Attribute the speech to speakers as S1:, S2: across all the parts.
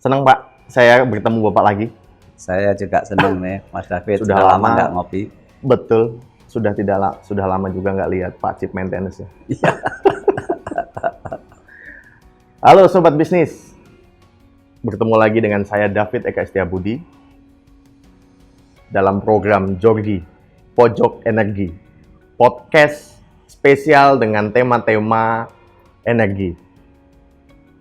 S1: Senang Pak, saya bertemu Bapak lagi.
S2: Saya juga senang nih, Mas David.
S1: Sudah
S2: Sudah lama
S1: lama.
S2: nggak ngopi.
S1: Betul, sudah lama juga nggak lihat Pak Chip maintenance ya.
S2: Iya.
S1: Halo Sobat Bisnis, bertemu lagi dengan saya David Eka Setiabudi dalam program Jorgi, Pojok Energi, podcast spesial dengan tema-tema energi.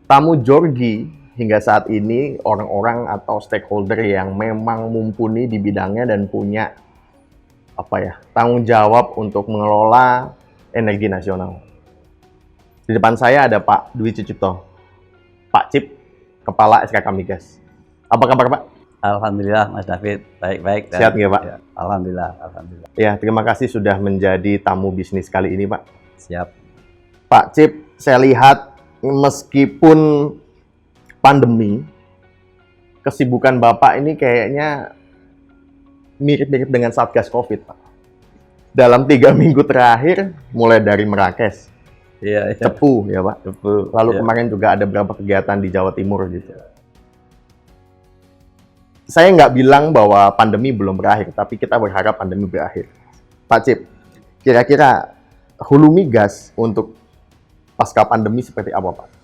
S1: Tamu Jorgi hingga saat ini orang-orang atau stakeholder yang memang mumpuni di bidangnya dan punya tanggung jawab untuk mengelola energi nasional. Di depan saya ada Pak Dwi Sucipto, Pak Cip, Kepala SKK Migas. Apa kabar Pak?
S2: Alhamdulillah Mas David, baik-baik.
S1: Sehat nggak Pak?
S2: Ya, alhamdulillah.
S1: Ya, terima kasih sudah menjadi tamu bisnis kali ini Pak.
S2: Siap.
S1: Pak Cip, saya lihat meskipun pandemi, kesibukan Bapak ini kayaknya mirip-mirip dengan Satgas Covid, Pak. Dalam 3 minggu terakhir, mulai dari Merakes,
S2: Iya.
S1: Cepu, ya Pak.
S2: Cepu.
S1: Lalu
S2: Ya.
S1: kemarin juga ada beberapa kegiatan di Jawa Timur gitu. Saya nggak bilang bahwa pandemi belum berakhir, tapi kita berharap pandemi berakhir. Pak Cip, kira-kira hulu migas untuk pasca pandemi seperti apa, Pak?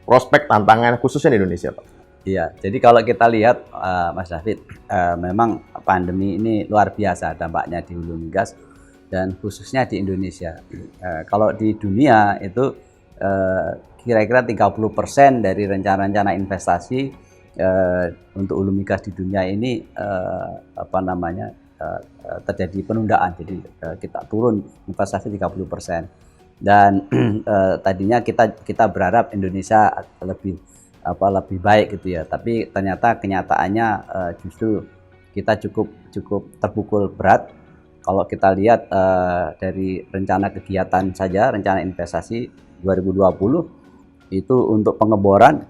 S1: Prospek tantangan khususnya di Indonesia, Pak.
S2: Iya, jadi kalau kita lihat Mas David, memang pandemi ini luar biasa dampaknya di hulu migas dan khususnya di Indonesia. Kalau di dunia itu kira-kira 30% dari rencana-rencana investasi untuk hulu migas di dunia ini terjadi penundaan. Jadi kita turun investasi 30%. Dan tadinya kita berharap Indonesia lebih baik gitu ya, tapi ternyata kenyataannya justru kita cukup terpukul berat. Kalau kita lihat dari rencana kegiatan saja, rencana investasi 2020 itu untuk pengeboran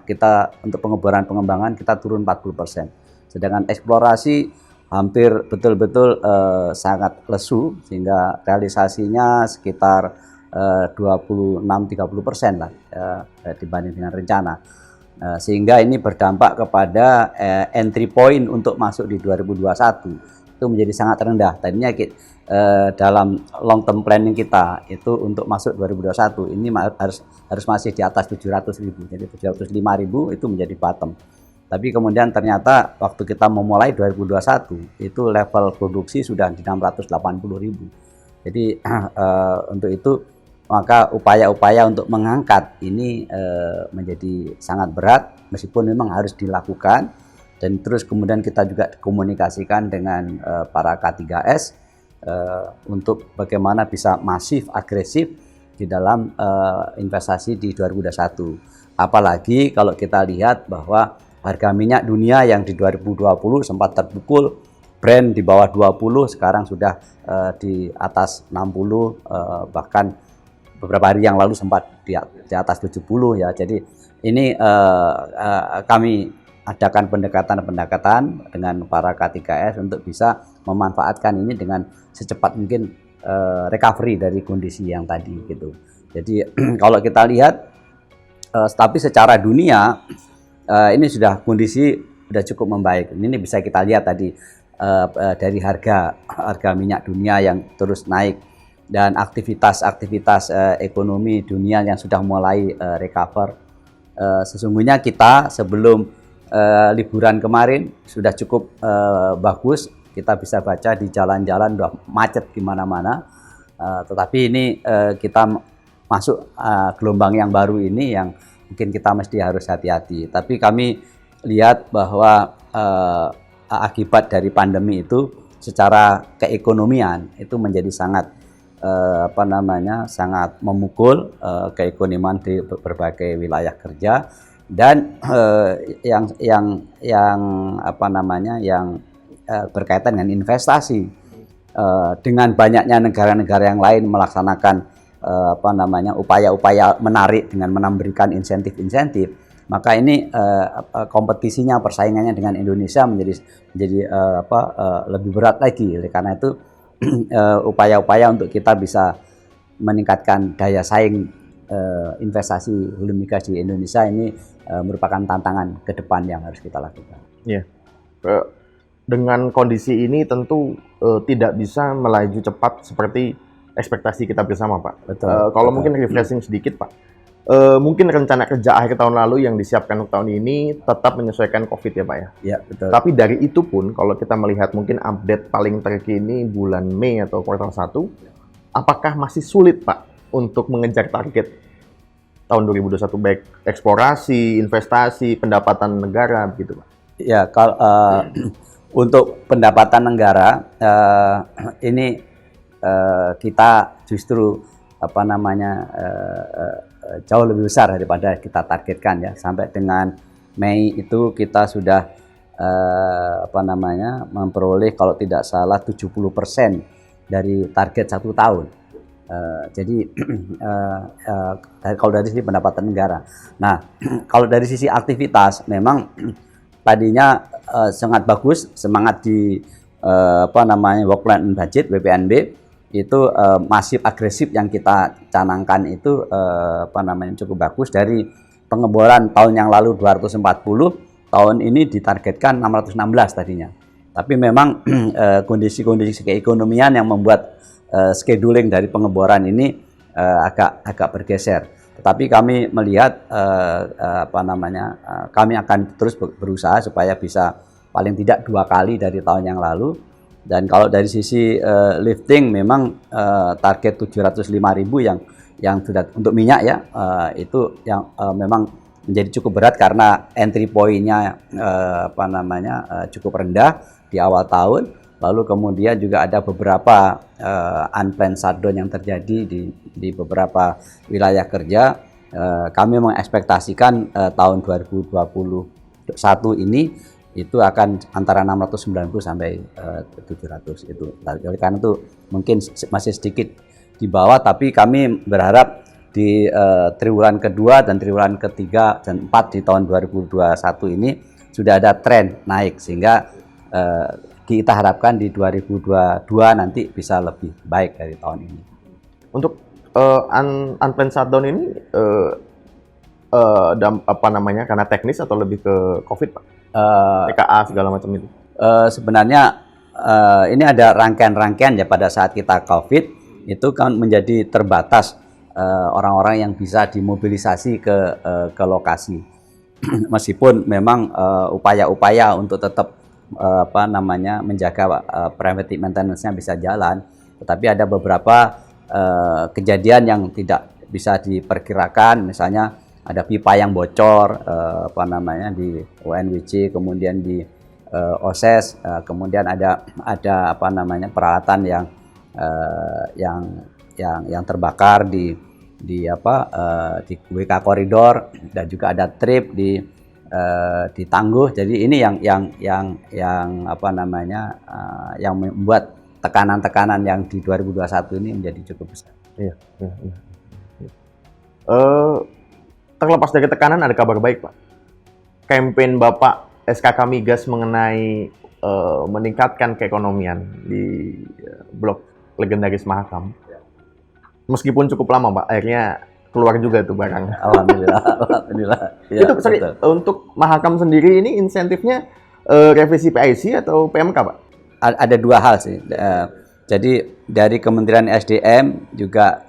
S2: pengembangan kita turun 40%. Sedangkan eksplorasi hampir betul-betul sangat lesu, sehingga realisasinya sekitar 26-30% lah dibanding dengan rencana. Sehingga ini berdampak kepada entry point untuk masuk di 2021 itu menjadi sangat rendah. Tadinya dalam long term planning kita itu untuk masuk 2021 ini harus masih di atas 700.000. Jadi 705.000 itu menjadi bottom. Tapi kemudian ternyata waktu kita memulai 2021 itu level produksi sudah di 680.000. Jadi untuk itu maka upaya-upaya untuk mengangkat ini menjadi sangat berat, meskipun memang harus dilakukan. Dan terus kemudian kita juga komunikasikan dengan para K3S untuk bagaimana bisa masif, agresif di dalam investasi di 2021. Apalagi kalau kita lihat bahwa harga minyak dunia yang di 2020 sempat terpukul, Brent di bawah 20, sekarang sudah di atas 60, bahkan beberapa hari yang lalu sempat di atas 70 ya. Jadi ini kami adakan pendekatan dengan para K3S untuk bisa memanfaatkan ini dengan secepat mungkin recovery dari kondisi yang tadi gitu. Jadi kalau kita lihat tapi secara dunia ini sudah kondisi sudah cukup membaik. Ini bisa kita lihat tadi dari harga minyak dunia yang terus naik dan aktivitas ekonomi dunia yang sudah mulai recover. Sesungguhnya kita sebelum liburan kemarin sudah cukup bagus. Kita bisa baca di jalan-jalan udah macet di mana-mana. Tetapi ini kita masuk gelombang yang baru ini yang mungkin kita mesti harus hati-hati. Tapi kami lihat bahwa akibat dari pandemi itu secara keekonomian itu menjadi sangat sangat memukul keekonomian di berbagai wilayah kerja. Dan yang berkaitan dengan investasi, dengan banyaknya negara-negara yang lain melaksanakan upaya-upaya menarik dengan memberikan insentif-insentif, maka ini kompetisinya, persaingannya dengan Indonesia menjadi lebih berat lagi. Oleh karena itu upaya-upaya untuk kita bisa meningkatkan daya saing investasi hulu migas di Indonesia ini merupakan tantangan ke depan yang harus kita lakukan.
S1: Iya. Dengan kondisi ini tentu tidak bisa melaju cepat seperti ekspektasi kita bersama, Pak.
S2: Betul.
S1: Kalau
S2: Betul.
S1: mungkin refreshing sedikit, Pak. Mungkin rencana kerja akhir tahun lalu yang disiapkan untuk tahun ini tetap menyesuaikan COVID ya, Pak ya.
S2: Ya, betul.
S1: Tapi dari itu pun, kalau kita melihat mungkin update paling terkini bulan Mei atau kuartal 1, apakah masih sulit, Pak, untuk mengejar target tahun 2021 baik eksplorasi, investasi, pendapatan negara begitu, Pak?
S2: Ya, kalau untuk pendapatan negara ini kita justru jauh lebih besar daripada kita targetkan ya. Sampai dengan Mei itu kita sudah memperoleh kalau tidak salah 70% dari target 1 tahun. Jadi kalau dari sisi pendapatan negara. Nah, kalau dari sisi aktivitas memang tadinya sangat bagus, semangat di work plan and budget WPNB itu masif agresif yang kita canangkan itu cukup bagus. Dari pengeboran tahun yang lalu 240, tahun ini ditargetkan 616 tadinya. Tapi memang kondisi-kondisi keekonomian yang membuat scheduling dari pengeboran ini agak bergeser. Tetapi kami melihat kami akan terus berusaha supaya bisa paling tidak 2 kali dari tahun yang lalu. Dan kalau dari sisi lifting memang target 705.000 yang sudah untuk minyak ya, itu yang memang menjadi cukup berat karena entry point-nya cukup rendah di awal tahun. Lalu kemudian juga ada beberapa unplanned shutdown yang terjadi di beberapa wilayah kerja. Kami mengekspektasikan tahun 2021 ini itu akan antara 690 sampai 700 itu. Oleh karena itu mungkin masih sedikit di bawah, tapi kami berharap di triwulan kedua dan triwulan ketiga dan 4 di tahun 2021 ini sudah ada tren naik, sehingga kita harapkan di 2022 nanti bisa lebih baik dari tahun ini.
S1: Untuk unplanned shutdown ini karena teknis atau lebih ke COVID, Pak? TKA segala macam itu.
S2: Sebenarnya ini ada rangkaian-rangkaian ya. Pada saat kita COVID itu kan menjadi terbatas orang-orang yang bisa dimobilisasi ke lokasi. Meskipun memang upaya-upaya untuk tetap menjaga preventive maintenance-nya bisa jalan, tetapi ada beberapa kejadian yang tidak bisa diperkirakan. Misalnya ada pipa yang bocor di UNWC, kemudian di OSES, kemudian ada peralatan yang terbakar di WK koridor, dan juga ada trip di tangguh. Jadi ini yang membuat tekanan-tekanan yang di 2021 ini menjadi cukup besar.
S1: Iya. Terlepas dari tekanan, ada kabar baik, Pak. Campaign Bapak SKK Migas mengenai meningkatkan keekonomian di blok legendaris Mahakam. Meskipun cukup lama, Pak, akhirnya keluar juga tuh barang.
S2: Alhamdulillah. Ya,
S1: Itu sorry, untuk Mahakam sendiri ini insentifnya revisi PIC atau PMK, Pak?
S2: Ada 2 hal sih. Jadi dari Kementerian SDM juga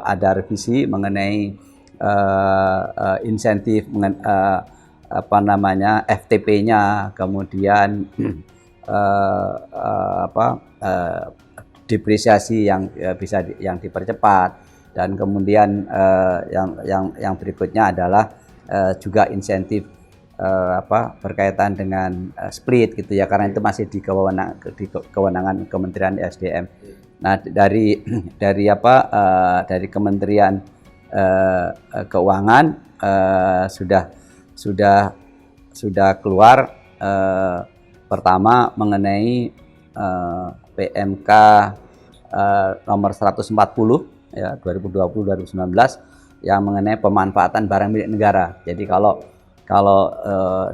S2: ada revisi mengenai insentif FTP-nya, kemudian depresiasi yang bisa yang dipercepat, dan kemudian yang berikutnya adalah juga insentif berkaitan dengan split gitu ya, karena itu masih di kewenangan Kementerian SDM. Nah, dari Kementerian Keuangan sudah keluar pertama mengenai PMK nomor 140 ya 2020-2019 yang mengenai pemanfaatan barang milik negara. Jadi kalau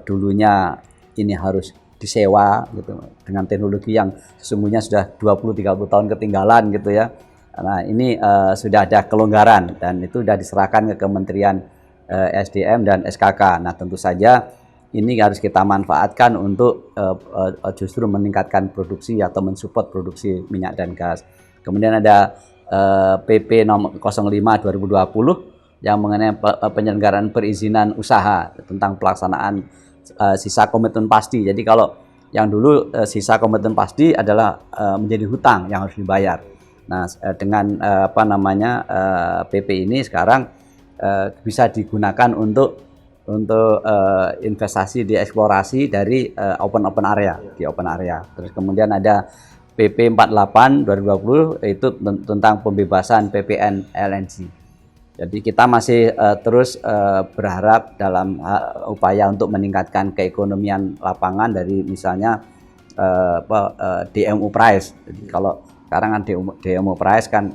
S2: dulunya ini harus disewa gitu dengan teknologi yang sesungguhnya sudah 20-30 tahun ketinggalan gitu ya, Nah, ini sudah ada kelonggaran dan itu sudah diserahkan ke Kementerian SDM dan SKK. Nah, tentu saja ini harus kita manfaatkan untuk justru meningkatkan produksi atau mensupport produksi minyak dan gas. Kemudian ada PP nomor 05 2020 yang mengenai penyelenggaraan perizinan usaha tentang pelaksanaan sisa komitmen pasti. Jadi kalau yang dulu sisa komitmen pasti adalah menjadi hutang yang harus dibayar. Nah, dengan PP ini sekarang bisa digunakan untuk investasi di eksplorasi dari open area di open area. Terus kemudian ada PP 48 2020 itu tentang pembebasan PPN LNG. Jadi kita masih terus berharap dalam upaya untuk meningkatkan keekonomian lapangan dari misalnya DMO price. Jadi kalau sekarang kan DMO price kan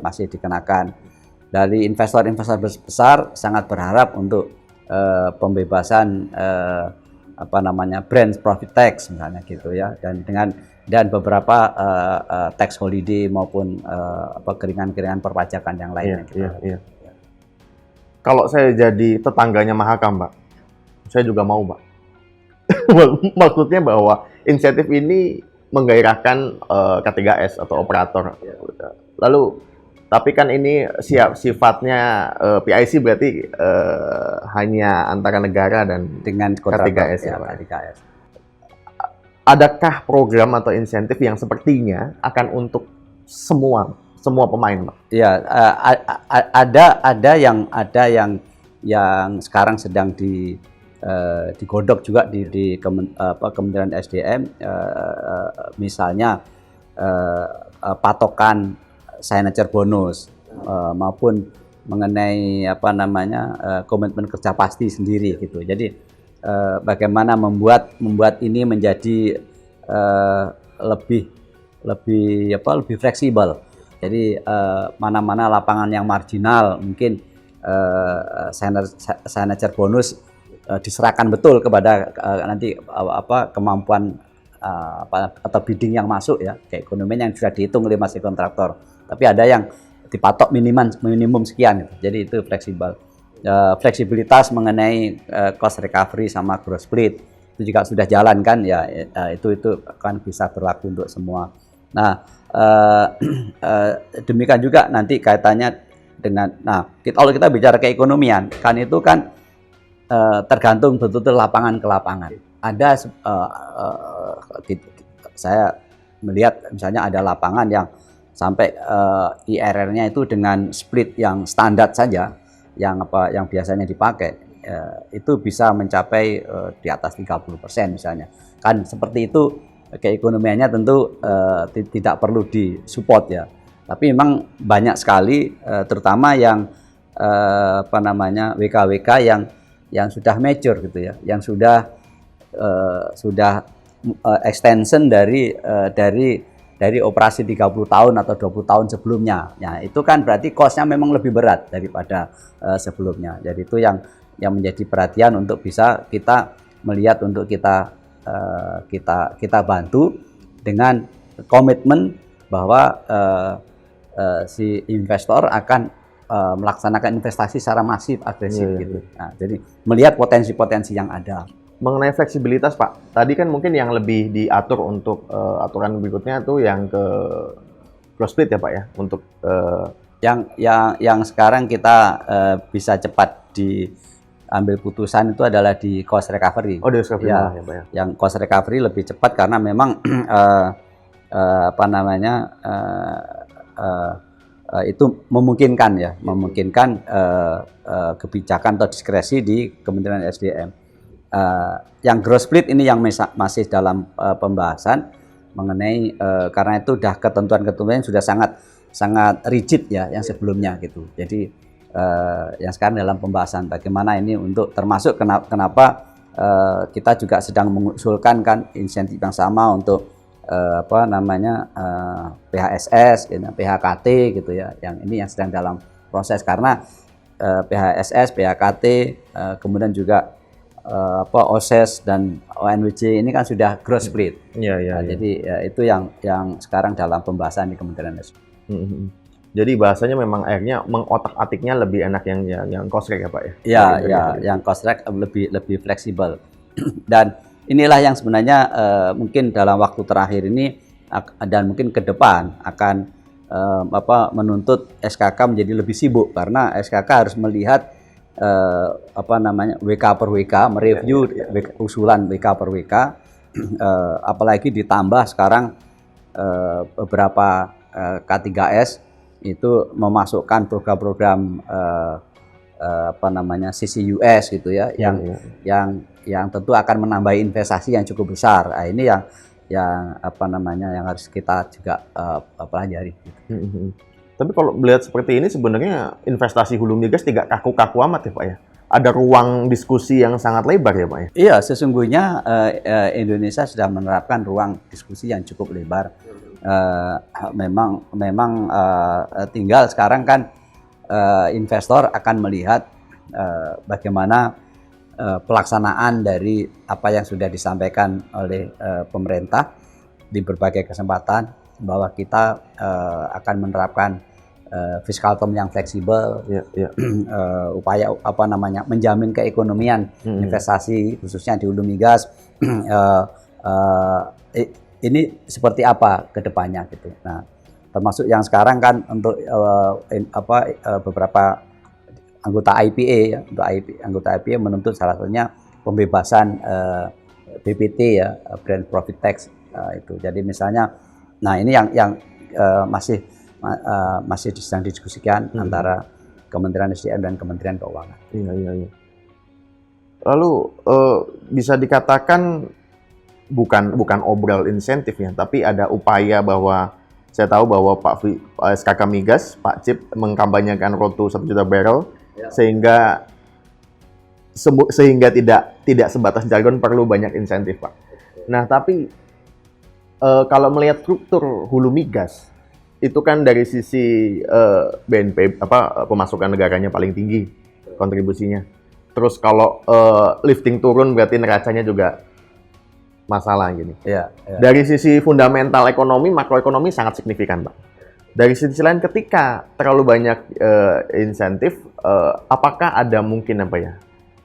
S2: masih dikenakan. Dari investor-investor besar sangat berharap untuk pembebasan branch profit tax misalnya gitu ya, dan beberapa tax holiday maupun keringan-keringan perpajakan yang lainnya.
S1: Iya. Kalau saya jadi tetangganya Mahakam, Pak, saya juga mau, Pak. Maksudnya bahwa insentif ini menggairahkan K3S atau operator. Lalu tapi kan ini sifatnya PIC berarti hanya antara negara dan
S2: dengan
S1: K3S ya, Pak.
S2: K3S.
S1: Adakah program atau insentif yang sepertinya akan untuk semua pemain, Pak?
S2: Ya, ada yang sekarang sedang digodok juga di Kementerian SDM, misalnya patokan signature bonus maupun mengenai komitmen kerja pasti sendiri gitu. Jadi bagaimana membuat ini menjadi lebih fleksibel. Jadi mana-mana lapangan yang marginal mungkin signature bonus diserahkan betul kepada nanti kemampuan atau bidding yang masuk ya, keekonomian yang sudah dihitung oleh masing kontraktor. Tapi ada yang dipatok minimum sekian gitu. Jadi itu fleksibel. Fleksibilitas mengenai cost recovery sama gross split itu juga sudah jalan kan ya, itu akan bisa berlaku untuk semua. Nah, demikian juga nanti kaitannya dengan kalau kita bicara keekonomian kan itu kan tergantung betul-betul lapangan ke lapangan. Ada saya melihat misalnya ada lapangan yang sampai IRR-nya itu dengan split yang standar saja, yang biasanya dipakai, itu bisa mencapai di atas 30% misalnya. Kan seperti itu keekonomiannya tentu tidak perlu disupport ya. Tapi memang banyak sekali terutama yang WK-WK yang sudah mature gitu ya, yang sudah extension dari operasi 30 tahun atau 20 tahun sebelumnya. Nah, itu kan berarti cost-nya memang lebih berat daripada sebelumnya. Jadi itu yang menjadi perhatian untuk bisa kita melihat untuk kita bantu dengan komitmen bahwa si investor akan melaksanakan investasi secara masif, agresif gitu. Nah, jadi melihat potensi-potensi yang ada.
S1: Mengenai fleksibilitas, Pak, tadi kan mungkin yang lebih diatur untuk aturan berikutnya tuh yang ke gross split ya, Pak ya, untuk
S2: yang sekarang kita bisa cepat diambil putusan itu adalah di cost recovery.
S1: Oh, di cost recovery
S2: ya,
S1: Pak ya.
S2: Yang cost recovery lebih cepat karena memang itu memungkinkan kebijakan atau diskresi di Kementerian SDM. Yang gross split ini yang masih dalam pembahasan mengenai karena itu udah ketentuan-ketentuan sudah sangat rigid ya yang sebelumnya gitu. Jadi yang sekarang dalam pembahasan bagaimana ini untuk termasuk kenapa kita juga sedang mengusulkan kan insentif yang sama untuk PHSS, PHKT gitu ya. Yang ini yang sedang dalam proses karena PHSS, PHKT kemudian juga OSES dan ONWJ ini kan sudah growth split.
S1: Iya, iya.
S2: Nah, jadi itu yang sekarang dalam pembahasan di Kementerian SDM.
S1: Jadi bahasanya memang akhirnya mengotak-atiknya lebih enak yang cost rate ya Pak ya?
S2: Ya, yang cost rate lebih fleksibel. Dan inilah yang sebenarnya mungkin dalam waktu terakhir ini dan mungkin ke depan akan menuntut SKK menjadi lebih sibuk, karena SKK harus melihat WK per WK, mereview usulan WK per WK, apalagi ditambah sekarang beberapa K3S itu memasukkan program-program CCUS gitu ya, yang tentu akan menambah investasi yang cukup besar. Nah, ini yang harus kita juga pelajari.
S1: Tapi kalau melihat seperti ini sebenarnya investasi hulu migas tidak kaku-kaku amat ya Pak ya? Ada ruang diskusi yang sangat lebar ya Pak ya?
S2: Iya, sesungguhnya Indonesia sudah menerapkan ruang diskusi yang cukup lebar. Memang tinggal sekarang kan investor akan melihat bagaimana pelaksanaan dari apa yang sudah disampaikan oleh pemerintah di berbagai kesempatan, bahwa kita akan menerapkan fiscal term yang fleksibel, upaya menjamin keekonomian investasi khususnya di hulu migas. Ini seperti apa ke depannya gitu. Nah, termasuk yang sekarang kan untuk beberapa anggota IPA ya, anggota IPA menuntut salah satunya pembebasan BPT ya, Brand Profit Tax itu. Jadi misalnya, nah ini yang masih sedang didiskusikan antara Kementerian SDM dan Kementerian Keuangan.
S1: Iya. Lalu bisa dikatakan bukan obral insentif ya, tapi ada upaya bahwa saya tahu bahwa SKK Migas, Pak Cip mengkampanyekan road to 1 juta barrel sehingga tidak sebatas jargon, perlu banyak insentif Pak. Nah tapi kalau melihat struktur hulu migas itu kan dari sisi BNP pemasukan negaranya paling tinggi kontribusinya. Terus kalau lifting turun berarti neracanya juga masalah gini. Dari sisi fundamental ekonomi, makroekonomi sangat signifikan, Pak. Dari sisi lain, ketika terlalu banyak insentif, apakah ada mungkin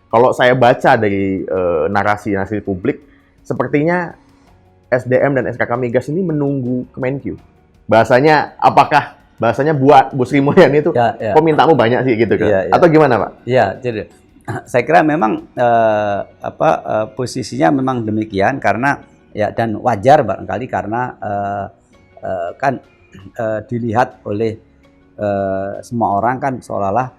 S1: kalau saya baca dari narasi publik, sepertinya SDM dan SKK Migas ini menunggu Kemenkyu. Bahasanya buat Bu Sri Mulyani itu, kok mintamu banyak sih gitu kan? Atau gimana Pak?
S2: Iya, jadi saya kira memang posisinya memang demikian, karena dan wajar barangkali karena dilihat oleh semua orang kan seolah-olah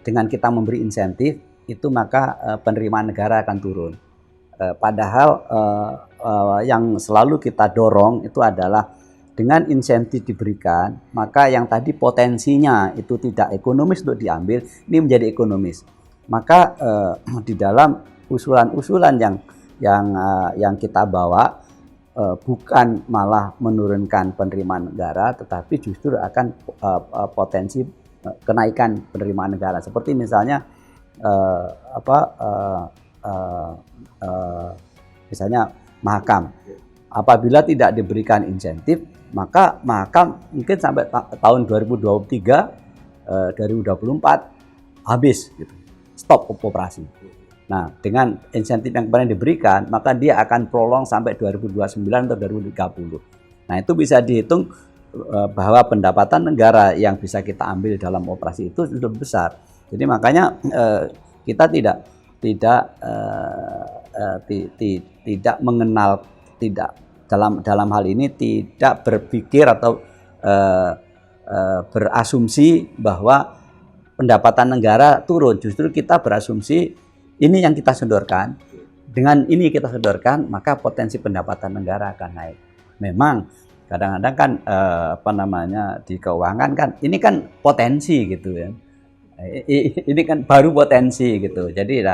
S2: dengan kita memberi insentif itu maka penerimaan negara akan turun. Padahal yang selalu kita dorong itu adalah dengan insentif diberikan, maka yang tadi potensinya itu tidak ekonomis untuk diambil, ini menjadi ekonomis. Maka di dalam usulan-usulan yang kita bawa bukan malah menurunkan penerimaan negara, tetapi justru akan potensi kenaikan penerimaan negara. Seperti misalnya misalnya Mahakam, apabila tidak diberikan insentif, maka Mahakam mungkin sampai tahun 2023, 2024 habis gitu. Stop operasi. Nah, dengan insentif yang kemarin diberikan, maka dia akan prolong sampai 2029 atau 2030. Nah, itu bisa dihitung bahwa pendapatan negara yang bisa kita ambil dalam operasi itu sudah besar. Jadi makanya kita tidak mengenal, dalam hal ini tidak berpikir atau berasumsi bahwa pendapatan negara turun. Justru kita berasumsi ini yang kita sodorkan, dengan ini kita sodorkan, maka potensi pendapatan negara akan naik. Memang kadang-kadang kan di keuangan kan ini kan potensi gitu ya. Ini kan baru potensi gitu. Jadi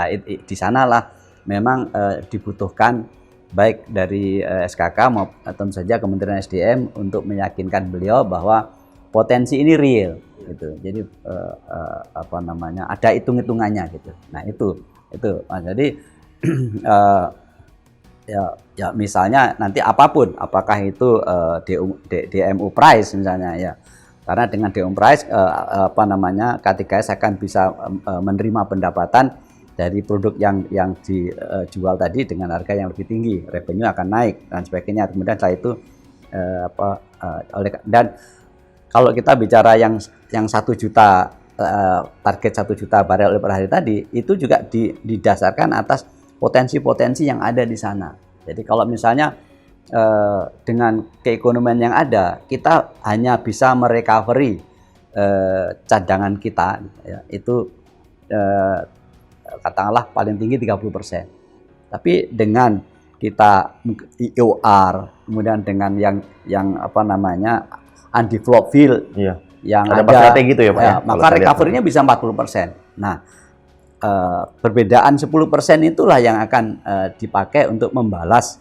S2: di sanalah memang dibutuhkan baik dari SKK maupun tentu saja Kementerian SDM untuk meyakinkan beliau bahwa potensi ini real gitu. Jadi ada hitung-hitungannya gitu. Nah, itu. Jadi eh, ya misalnya nanti apapun, apakah itu DMU price misalnya ya, karena dengan DMU price KTKS akan bisa menerima pendapatan dari produk yang dijual tadi dengan harga yang lebih tinggi, revenue akan naik dan sebagainya. Kemudian setelah itu dan kalau kita bicara yang 1 juta target 1 juta barel per hari tadi, itu juga didasarkan atas potensi-potensi yang ada di sana. Jadi kalau misalnya dengan keekonomian yang ada, kita hanya bisa merecovery cadangan kita, ya, itu katakanlah paling tinggi 30%. Tapi dengan kita EOR, kemudian dengan yang undeveloped field,
S1: Iya.
S2: yang
S1: ada gitu ya Pak ya,
S2: maka recovery-nya bisa 40%. Nah, perbedaan 10% itulah yang akan dipakai untuk membalas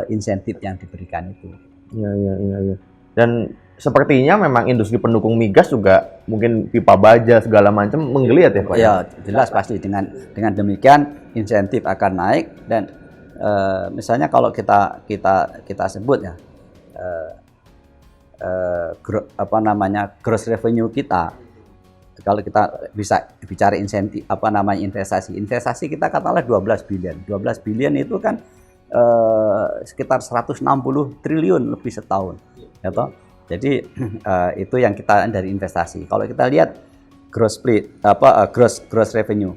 S2: insentif yang diberikan itu.
S1: Iya. Dan sepertinya memang industri pendukung migas juga mungkin pipa baja segala macam menggeliat ya Pak ya?
S2: Ya, jelas pasti dengan demikian insentif akan naik dan misalnya kalau kita sebut ya gross revenue kita, kalau kita bisa bicara insentif investasi kita katakanlah 12 billion itu kan sekitar 160 triliun lebih setahun, ya toh. Jadi itu yang kita dari investasi. Kalau kita lihat gross revenue,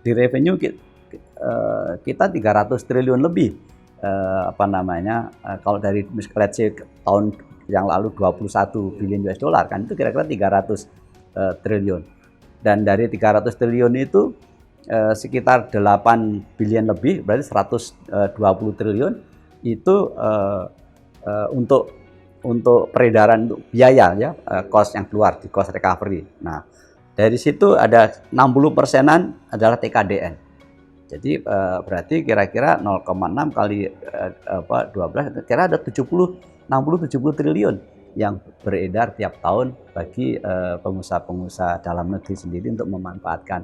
S2: di revenue kita 300 triliun lebih, kalau dari let's say tahun yang lalu 21 billion US dollar kan, itu kira-kira 300 triliun. Dan dari 300 triliun itu sekitar 8 billion lebih, berarti 120 triliun itu untuk peredaran untuk biaya ya, cost yang keluar di cost recovery. Nah, dari situ ada 60%-an adalah TKDN. Jadi berarti kira-kira 0,6 kali 12 kira ada 60-70 triliun yang beredar tiap tahun bagi pengusaha-pengusaha dalam negeri sendiri untuk memanfaatkan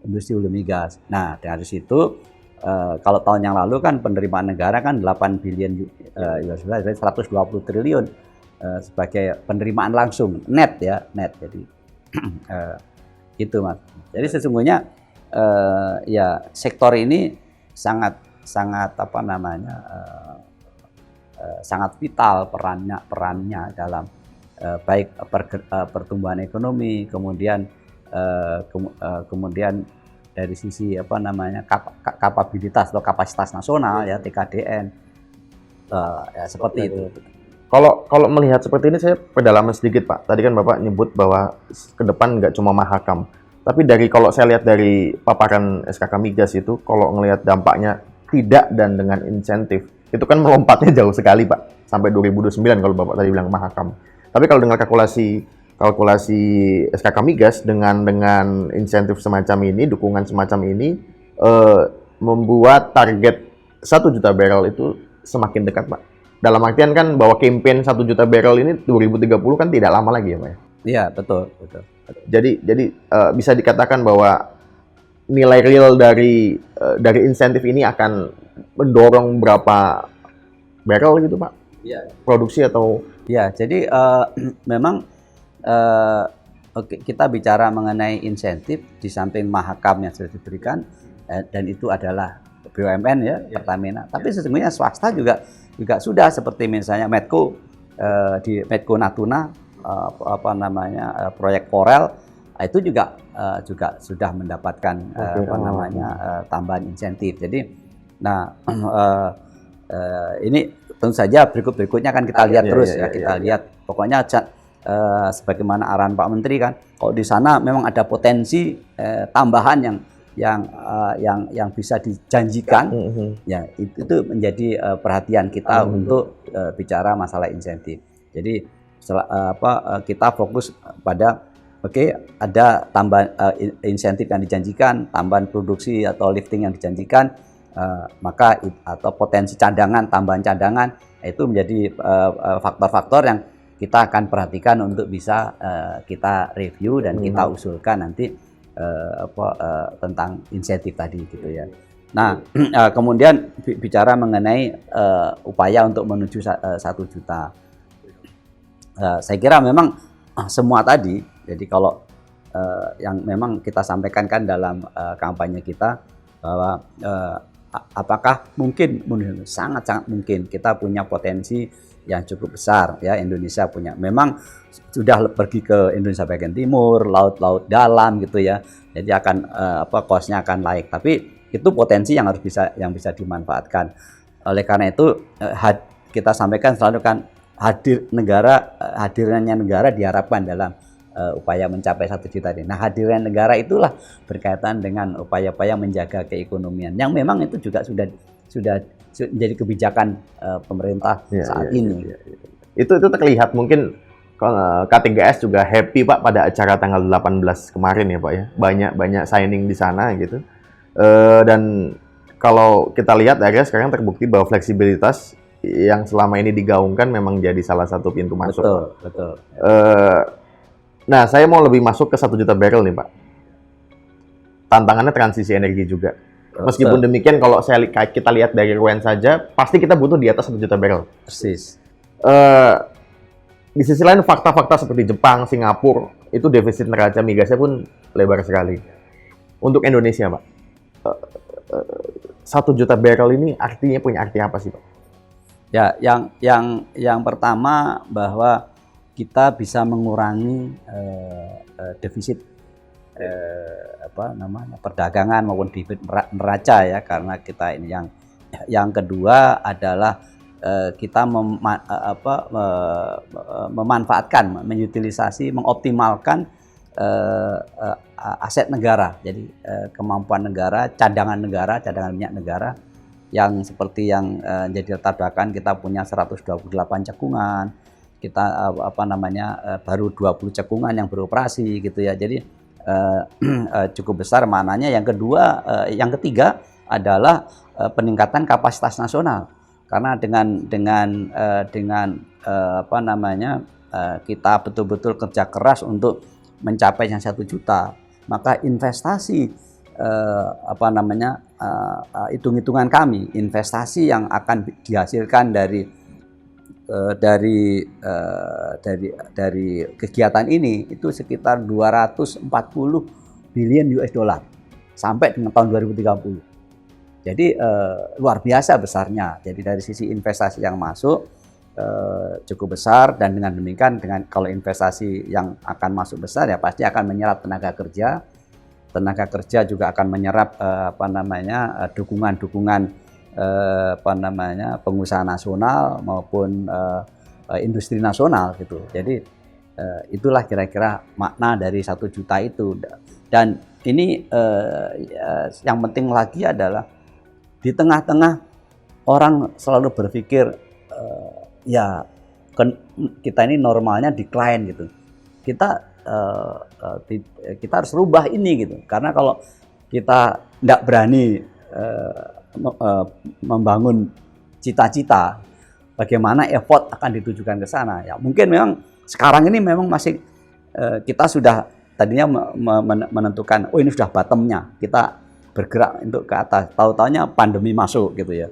S2: industri hulu migas. Nah, dari situ kalau tahun yang lalu kan penerimaan negara kan 8 billion US dollar, 120 triliun sebagai penerimaan langsung net. Jadi itu Mas. Jadi sesungguhnya ya sektor ini sangat sangat vital perannya dalam baik pertumbuhan ekonomi, kemudian dari sisi kapabilitas atau kapasitas nasional ya, TKDN ya, seperti itu.
S1: Kalau melihat seperti ini, saya pedalaman sedikit Pak. Tadi kan Bapak nyebut bahwa ke depan nggak cuma Mahakam, tapi kalau saya lihat dari paparan SKK Migas itu, kalau ngelihat dampaknya tidak dan dengan insentif, itu kan melompatnya jauh sekali Pak, sampai 2029 kalau Bapak tadi bilang Mahakam. Tapi kalau dengan kalkulasi SKK Migas dengan insentif semacam ini, dukungan semacam ini, membuat target 1 juta barrel itu semakin dekat Pak. Dalam artian kan bahwa campaign 1 juta barrel ini 2030 kan tidak lama lagi ya Pak ya?
S2: Iya, betul.
S1: Jadi bisa dikatakan bahwa nilai real dari insentif ini akan mendorong berapa barrel gitu Pak?
S2: Iya.
S1: Produksi atau?
S2: Ya, jadi memang kita bicara mengenai insentif di samping Mahakam yang sudah diberikan dan itu adalah BUMN ya, Pertamina. Tapi sesungguhnya swasta juga sudah, seperti misalnya Medco di Medco Natuna proyek Korel itu juga sudah mendapatkan tambahan insentif. Jadi ini tentu saja berikutnya kan kita lihat terus ya, lihat pokoknya sebagaimana arahan Pak Menteri kan, kalau di sana memang ada potensi tambahan yang bisa dijanjikan, ya itu menjadi perhatian kita untuk bicara masalah insentif. Jadi kita fokus pada ada tambahan insentif yang dijanjikan, tambahan produksi atau lifting yang dijanjikan, maka atau potensi tambahan cadangan itu menjadi faktor-faktor yang kita akan perhatikan untuk bisa kita review dan kita usulkan nanti tentang insentif tadi gitu ya. Nah, kemudian bicara mengenai upaya untuk menuju 1 juta. Saya kira memang semua tadi, jadi kalau yang memang kita sampaikan kan dalam kampanye kita bahwa apakah mungkin, sangat-sangat mungkin kita punya potensi yang cukup besar ya. Indonesia punya, memang sudah pergi ke Indonesia bagian timur, laut-laut dalam gitu ya, jadi akan cost-nya akan naik, tapi itu potensi yang bisa dimanfaatkan. Oleh karena itu kita sampaikan selalu kan, hadirnya negara diharapkan dalam upaya mencapai 1 juta ini. Nah, hadirnya negara itulah berkaitan dengan upaya-upaya menjaga keekonomian yang memang itu juga sudah menjadi kebijakan pemerintah saat ini.
S1: Itu terlihat mungkin K3S juga happy Pak pada acara tanggal 18 kemarin ya Pak ya. Banyak signing di sana gitu. Dan kalau kita lihat akhirnya sekarang terbukti bahwa fleksibilitas yang selama ini digaungkan memang jadi salah satu pintu masuk.
S2: Betul.
S1: Nah, saya mau lebih masuk ke 1 juta barrel nih Pak. Tantangannya transisi energi juga. Meskipun demikian, kalau kita lihat dari RUN saja, pasti kita butuh di atas 1 juta barrel.
S2: Persis.
S1: Di sisi lain, fakta-fakta seperti Jepang, Singapura, itu defisit neraca migasnya pun lebar sekali. Untuk Indonesia, Pak, 1 juta barrel ini punya arti apa sih, Pak?
S2: Ya, yang pertama bahwa kita bisa mengurangi defisit perdagangan maupun defisit neraca ya, karena kita ini yang kedua adalah kita memanfaatkan, mengutilisasi, mengoptimalkan aset negara. Jadi kemampuan negara, cadangan minyak negara yang seperti yang jadi latar belakang kita punya 128 cekungan. Kita baru 20 cekungan yang beroperasi gitu ya. Jadi cukup besar maknanya. Yang ketiga adalah peningkatan kapasitas nasional. Karena dengan kita betul-betul kerja keras untuk mencapai yang 1 juta, maka investasi hitung-hitungan kami, investasi yang akan dihasilkan dari kegiatan ini itu sekitar 240 billion US dollar sampai dengan tahun 2030. Jadi luar biasa besarnya. Jadi dari sisi investasi yang masuk cukup besar, dan dengan demikian kalau investasi yang akan masuk besar ya pasti akan menyerap tenaga kerja. Tenaga kerja juga akan menyerap dukungan pengusaha nasional maupun industri nasional gitu. Jadi itulah kira-kira makna dari 1 juta itu. Dan ini yang penting lagi adalah di tengah-tengah orang selalu berpikir kita ini normalnya decline gitu. Kita harus rubah ini gitu. Karena kalau kita tidak berani membangun cita-cita, bagaimana effort akan ditujukan ke sana. Ya mungkin memang sekarang ini memang masih kita sudah tadinya menentukan ini sudah bottomnya, kita bergerak untuk ke atas. Tahu-taunya pandemi masuk gitu ya.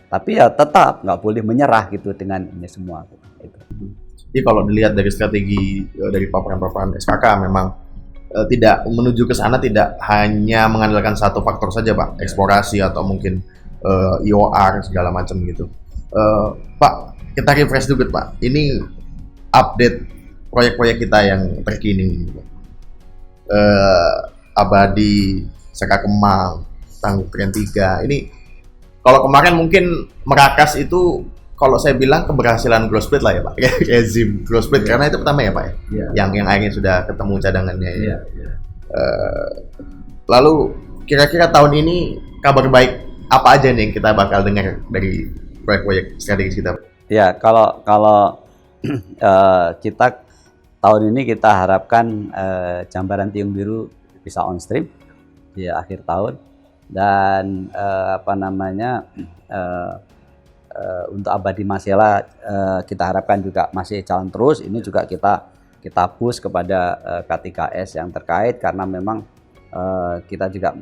S2: Tapi ya tetap nggak boleh menyerah gitu dengan ini semua.
S1: Jadi kalau dilihat dari strategi dari paparan-paparan SKK memang tidak menuju ke sana, tidak hanya mengandalkan satu faktor saja Pak, eksplorasi atau mungkin IOR segala macam gitu. Pak, kita refresh dulu Pak. Ini update proyek-proyek kita yang terkini. Abadi, Seka Kemang, Tangguh Prian 3. Ini kalau kemarin mungkin Merakas itu kalau saya bilang keberhasilan growth split lah ya Pak. Kayak ZIM growth split karena itu pertama ya Pak ya. Yang akhirnya sudah ketemu cadangannya ya. Lalu kira-kira tahun ini kabar baik apa aja nih yang kita bakal dengar dari proyek-proyek strategis kita?
S2: Ya, kalau kita tahun ini kita harapkan Jambaran Tiung Biru bisa on stream di akhir tahun, dan untuk Abadi Masela kita harapkan juga masih jalan terus. Ini juga kita push kepada K3S yang terkait, karena memang kita juga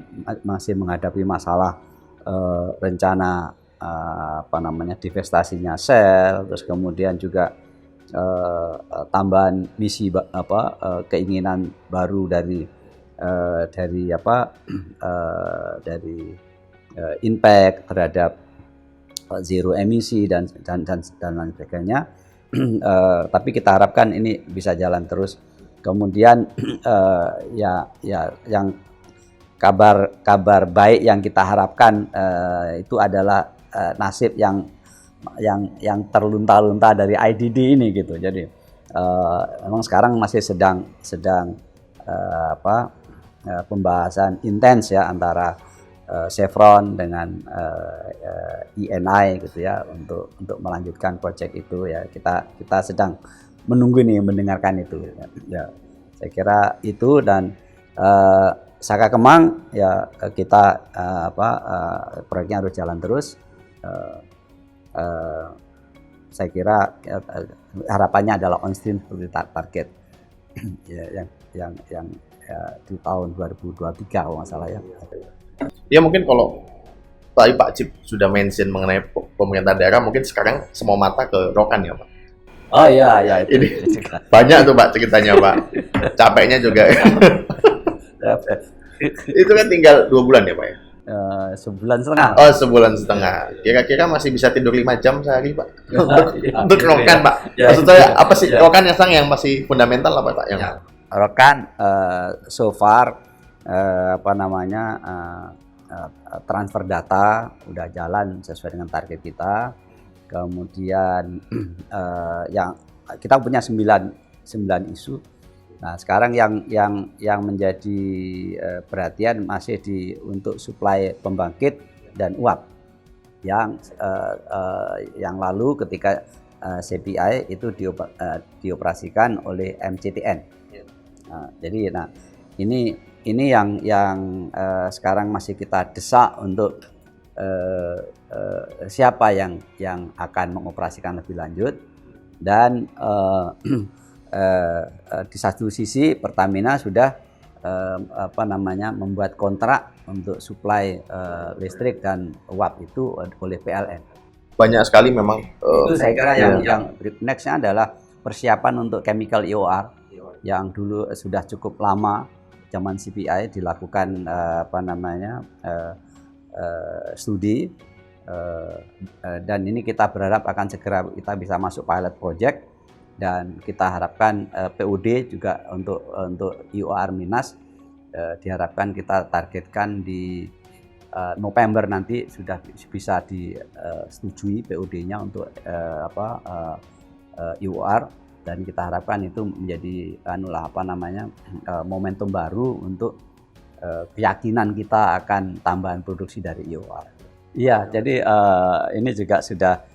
S2: masih menghadapi masalah rencana divestasinya Shell, terus kemudian juga tambahan misi keinginan baru dari impact terhadap zero emisi dan lain sebagainya. Tapi kita harapkan ini bisa jalan terus. Kemudian yang kabar baik yang kita harapkan itu adalah nasib yang terlunta-lunta dari IDD ini gitu. Jadi memang sekarang masih sedang pembahasan intens ya antara Chevron dengan ENI gitu ya untuk melanjutkan proyek itu ya. Kita sedang menunggu nih mendengarkan itu ya. Saya kira itu. Dan Saka Kemang ya kita proyeknya harus jalan terus. Saya kira harapannya adalah on stream seperti target ya, yang di tahun 2023 kalau nggak salah ya.
S1: Ya mungkin kalau tadi Pak Cip sudah mention mengenai pemerintah daerah, mungkin sekarang semua mata ke Rokan ya Pak.
S2: Oh iya itu.
S1: Ini banyak tuh Pak ceritanya Pak. Capeknya juga. Itu kan tinggal 2 bulan ya Pak ya?
S2: Sebulan setengah.
S1: Oh, sebulan setengah. Kira-kira masih bisa tidur 5 jam sehari Pak? Untuk Rokan Pak. Maksud saya apa sih Rokan yang masih fundamental apa Pak? Yang
S2: Rokan so far transfer data udah jalan sesuai dengan target kita. Kemudian yang kita punya 9 isu. Nah, sekarang yang menjadi perhatian masih untuk suplai pembangkit dan uap yang lalu ketika CPI itu dioperasikan oleh MCTN. Jadi ini yang sekarang masih kita desak untuk siapa yang akan mengoperasikan lebih lanjut. Dan di satu sisi Pertamina sudah membuat kontrak untuk suplai listrik dan uap itu oleh PLN.
S1: Banyak sekali memang.
S2: Itu saya kira yang nextnya adalah persiapan untuk chemical EOR yang dulu sudah cukup lama zaman CPI dilakukan studi dan ini kita berharap akan segera kita bisa masuk pilot project. Dan kita harapkan PUD juga untuk EOR Minas diharapkan kita targetkan di November nanti sudah bisa disetujui PUD-nya untuk EOR, dan kita harapkan itu menjadi momentum baru untuk keyakinan kita akan tambahan produksi dari EOR. Iya, jadi ini juga sudah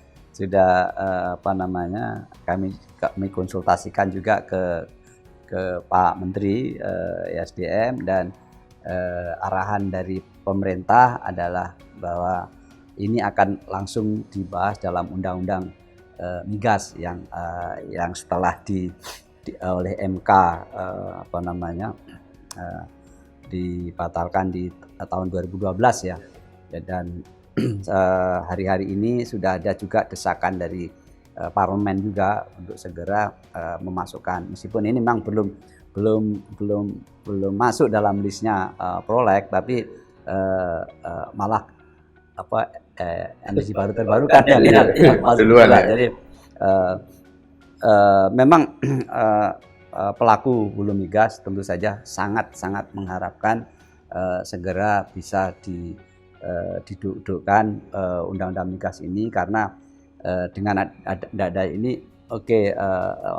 S2: kami konsultasikan juga ke Pak Menteri SDM, dan arahan dari pemerintah adalah bahwa ini akan langsung dibahas dalam undang-undang migas yang setelah oleh MK dibatalkan di tahun 2012 ya. Dan hari-hari ini sudah ada juga desakan dari parlemen juga untuk segera memasukkan, meskipun ini memang belum masuk dalam listnya proleg, tapi malah energi baru terbarukan yang masuk juga. Jadi memang pelaku hulu migas tentu saja sangat mengharapkan segera bisa didudukkan undang-undang migas ini, karena dengan ada ini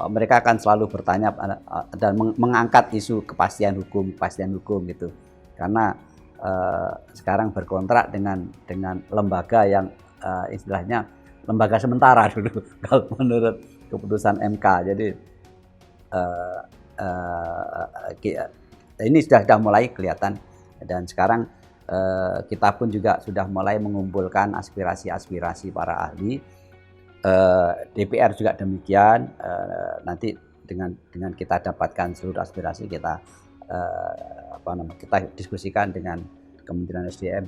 S2: mereka akan selalu bertanya dan mengangkat isu kepastian hukum gitu, karena sekarang berkontrak dengan lembaga yang istilahnya lembaga sementara dulu kalau menurut keputusan MK. Jadi ini sudah mulai kelihatan, dan sekarang kita pun juga sudah mulai mengumpulkan aspirasi para ahli. DPR juga demikian. Nanti dengan kita dapatkan seluruh aspirasi, kita kita diskusikan dengan Kementerian SDM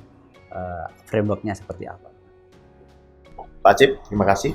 S2: frameworknya seperti apa.
S1: Pak Cip, terima kasih.